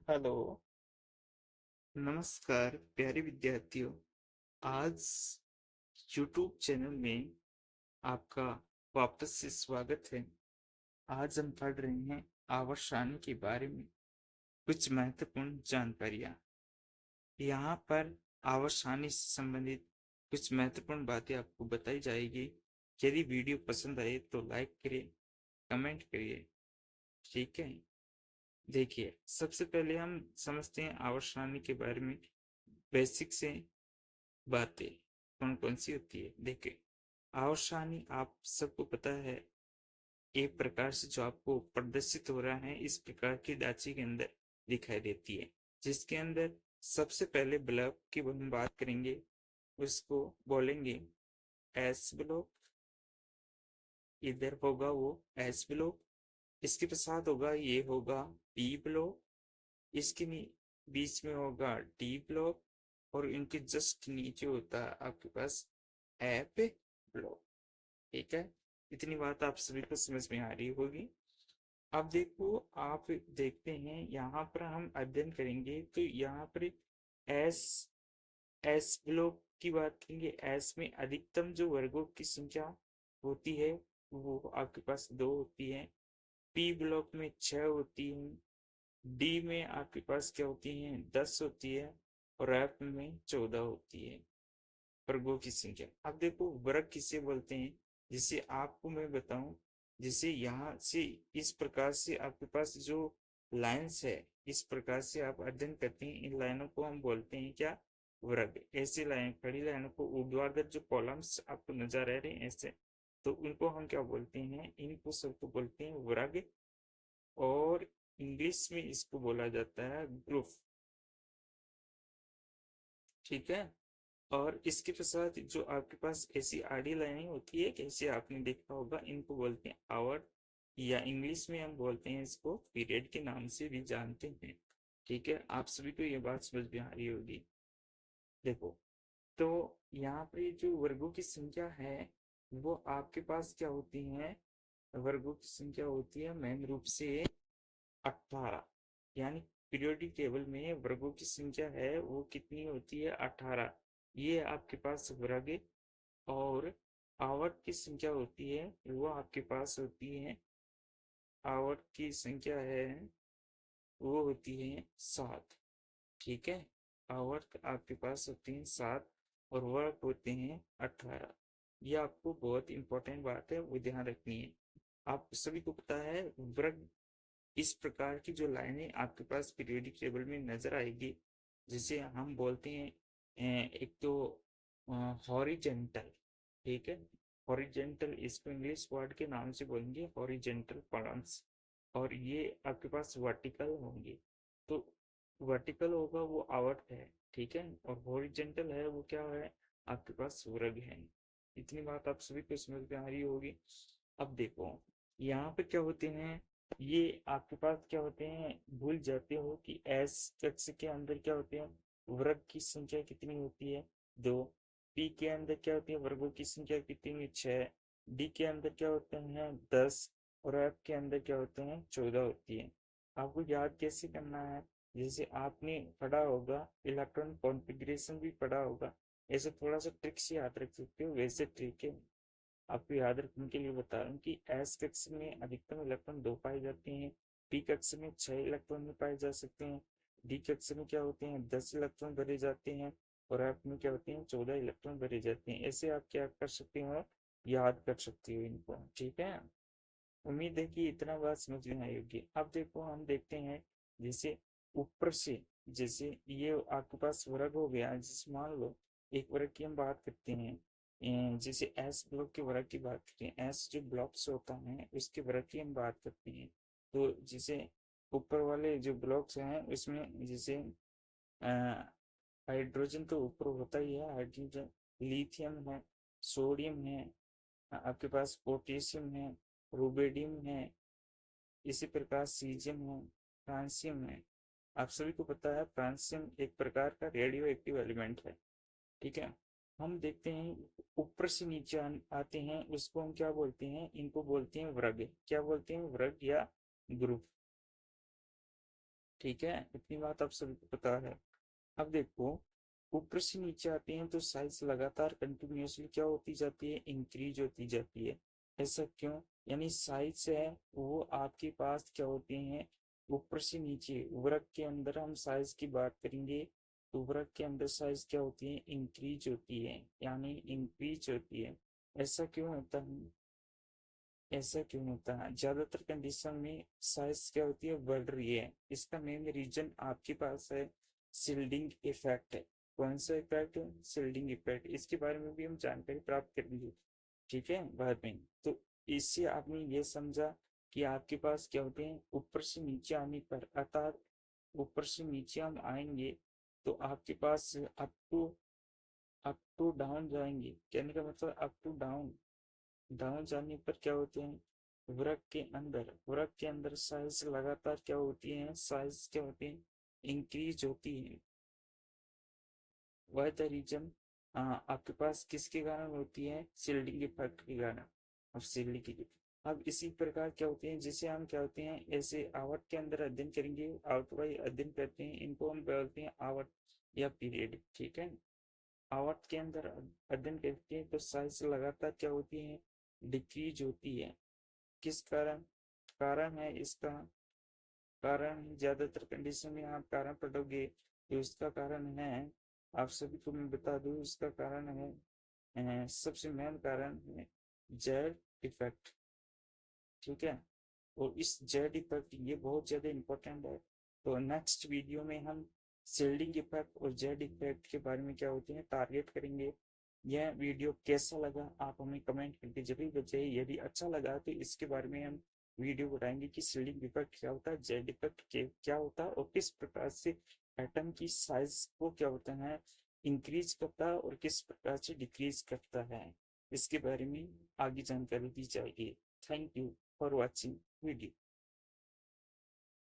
Hello. नमस्कार प्यारे विद्यार्थियों। आज YouTube चैनल में आपका वापस से स्वागत है। आज हम पढ़ रहे हैं आवर्त सारणी के बारे में कुछ महत्वपूर्ण जानकारियाँ। यहाँ पर आवर्त सारणी से संबंधित कुछ महत्वपूर्ण बातें आपको बताई जाएगी। यदि वीडियो पसंद आए तो लाइक करिए, कमेंट करिए। ठीक है, देखिए सबसे पहले हम समझते हैं आवर्त सारणी के बारे में बेसिक से बातें कौन कौन सी होती है। देखिए, आवर्त आप सबको पता है, एक प्रकार से जो आपको प्रदर्शित हो रहा है इस प्रकार की डाची के अंदर दिखाई देती है, जिसके अंदर सबसे पहले ब्लॉक की हम बात करेंगे, उसको बोलेंगे एस ब्लॉक। इधर होगा वो एस ब्लॉक, इसके साथ होगा ये होगा पी ब्लॉक, इसके बीच में होगा डी ब्लॉक, और इनके जस्ट नीचे होता है आपके पास एफ ब्लॉक। ठीक है, इतनी बात आप सभी को समझ में आ रही होगी। अब देखो, आप देखते हैं यहाँ पर हम अध्ययन करेंगे तो यहाँ पर एस एस ब्लॉक की बात करेंगे। एस में अधिकतम जो वर्गों की संख्या होती है वो आपके पास 2 होती है। पी ब्लॉक में 6 होती है। डी में आपके पास क्या होती है, 10 होती है। और एफ में 14 होती है वर्गों की संख्या। अब देखो, वर्ग किसे बोलते हैं, जिसे आपको मैं बताऊं, जिसे यहाँ से इस प्रकार से आपके पास जो लाइंस है, इस प्रकार से आप अध्ययन करते हैं, इन लाइनों को हम बोलते हैं क्या, वर्ग। ऐसी लाइन, खड़ी लाइनों को, ऊर्ध्वाधर जो कॉलम्स आपको नजर आ रहे हैं ऐसे, तो उनको हम क्या बोलते हैं, इनको सबको बोलते हैं वर्ग। और इंग्लिश में इसको बोला जाता है ग्रुप। ठीक है, और इसके साथ जो आपके पास ऐसी आड़ी लाइनें होती है, कैसे आपने देखा होगा, इनको बोलते हैं आवर, या इंग्लिश में हम बोलते हैं इसको पीरियड के नाम से भी जानते हैं। ठीक है, आप सभी को ये बात समझ में आ रही होगी। देखो, तो यहाँ पे जो वर्गों की संख्या है वो आपके पास क्या होती है, वर्गों की संख्या होती है मेन रूप से 18। यानी पीरियोडिक टेबल में वर्गों की संख्या है वो कितनी होती है, 18। ये आपके पास वर्ग। और आवर्त की संख्या होती है वो आपके पास होती है, आवर्त की संख्या है वो होती है 7। ठीक है, आवर्त आपके पास होती है 7 और वर्ग होते हैं 18। ये आपको बहुत इंपॉर्टेंट बात है, वो ध्यान रखनी है। आप सभी को पता है वर्ग, इस प्रकार की जो लाइनें आपके पास पीरियोडिक टेबल में नजर आएगी, जिसे हम बोलते हैं एक तो हॉरिजेंटल। ठीक है, हॉरिजेंटल, इसको इंग्लिश वर्ड के नाम से बोलेंगे हॉरिजेंटल कॉलम्स। और ये आपके पास वर्टिकल होंगे, तो वर्टिकल होगा वो आवर्त है। ठीक है, और हॉरिजेंटल है वो क्या है, आपके पास वर्ग है। इतनी बात आप सभी को समझ में आ रही होगी। अब देखो, यहाँ पे क्या होते हैं, ये आपके पास क्या होते हैं, भूल जाते हो कि एस कक्ष के अंदर क्या होते हैं, वर्ग की संख्या कितनी होती है, 2। पी के अंदर क्या होती है, वर्गों की संख्या कितनी है, 6। डी के अंदर क्या होते हैं, 10। और एफ के अंदर क्या होते हैं, 14 होती है। आपको याद कैसे करना है, जैसे आपने पढ़ा होगा, इलेक्ट्रॉन कॉन्फ़िगरेशन भी पढ़ा होगा, ऐसे थोड़ा सा ट्रिक से याद रख सकते हो, वैसे ट्रिक है आपको याद रखने के लिए बता रहा हूँ कि एस कक्ष में अधिकतम इलेक्ट्रॉन 2 पाए जाते हैं। पी कक्ष में 6 इलेक्ट्रॉन में पाए जा सकते हैं। डी कक्ष में क्या होते हैं, 10 इलेक्ट्रॉन भरे जाते हैं। और एफ में क्या होते हैं, 14 इलेक्ट्रॉन भरे जाते हैं। ऐसे आप क्या कर सकते हो, याद कर सकते हो इनको। ठीक है, उम्मीद है कि इतना बात समझ में आई होगी। अब देखो, हम देखते हैं, जैसे ऊपर से, जैसे ये आपके पास वर्ग हो गया, जैसे मान लो एक वर्ग की हम बात करते हैं, जैसे एस ब्लॉक के वर्ग की बात करते हैं, एस जो ब्लॉक्स होता है उसके वर्ग की हम बात करते हैं। तो जैसे ऊपर वाले जो ब्लॉक्स हैं उसमें जैसे हाइड्रोजन तो ऊपर होता ही है, हाइड्रोजन, लिथियम है, सोडियम है, आपके पास पोटेशियम है, रुबेडियम है, इसी प्रकार सीजियम है, फ्रांसियम है। आप सभी को पता है फ्रांसियम एक प्रकार का रेडियो एक्टिव एलिमेंट है। ठीक है, हम देखते हैं ऊपर से नीचे आते हैं, उसको हम क्या बोलते हैं, इनको बोलते हैं वर्ग। क्या बोलते हैं, वर्ग या ग्रुप। ठीक है, इतनी बात आप सभी को पता है। अब देखो, ऊपर से नीचे आते हैं तो साइज लगातार कंटिन्यूअसली क्या होती जाती है, इंक्रीज होती जाती है। ऐसा क्यों? यानी साइज है वो आपके पास क्या होते हैं, ऊपर से नीचे वृत्त के अंदर हम साइज की बात करेंगे तो वृत्त के अंदर साइज क्या होती है, इंक्रीज होती है, यानी इंक्रीज होती है। ऐसा क्यों होता है? ऐसा क्यों होता है? ज्यादातर कंडीशन में साइज क्या होती है, बढ़ रही है। इसका मेन रीजन आपके पास है शिल्डिंग इफेक्ट है। कौन सा इफेक्ट है? Shielding effect. इसके बारे में भी हम जानकारी प्राप्त करेंगे, ठीक है, बाद में। तो इससे आपने ये समझा कि आपके पास क्या होते हैं, ऊपर से नीचे आने पर, अर्थात ऊपर से नीचे हम आएंगे तो आपके पास अप टू डाउन जाएंगे। कहने का मतलब अप टू डाउन, डाउन जाने पर क्या होते हैं, वृक्क के अंदर साइज लगातार क्या होती है, साइज क्या होती है, इंक्रीज होती है। वह द रीजन आपके पास किसके कारण होती है, शिल्डिंग इफेक्ट के कारण। अब शिल्डिंग की, अब इसी प्रकार क्या होते हैं, जिसे हम क्या होते हैं, ऐसे आवर्त के अंदर अध्ययन करेंगे, आवर्त वाइज अध्ययन करते हैं, इनको हम बोलते हैं आवर्त या पीरियड, ठीक है। आवर्त के अंदर अध्ययन करते हैं तो साइज लगातार क्या होती है, डिक्रीज होती है। किस कारण? कारण है इसका, कारण ज्यादातर कंडीशन में आप कारण पढ़ोगे तो इसका कारण है, आप सभी को मैं बता दूं, इसका कारण है सबसे मेन कारण है जेड इफेक्ट, ठीक है। और इस जेड इफेक्ट ये बहुत ज्यादा इंपॉर्टेंट है। तो नेक्स्ट वीडियो में हम शिल्डिंग इफेक्ट और जेड इफेक्ट के बारे में क्या होते हैं टारगेट करेंगे। यह वीडियो कैसा लगा आप हमें कमेंट करके जरूर बताइए। यदि अच्छा लगा तो इसके बारे में हम वीडियो बताएंगे कि शिल्डिंग इफेक्ट क्या होता है, जेड इफेक्ट क्या होता है, और किस प्रकार से एटम की साइज को क्या होता है, इंक्रीज करता है और किस प्रकार से डिक्रीज करता है। इसके बारे में आगे जानकारी दी जाएगी। Thank you for watching video.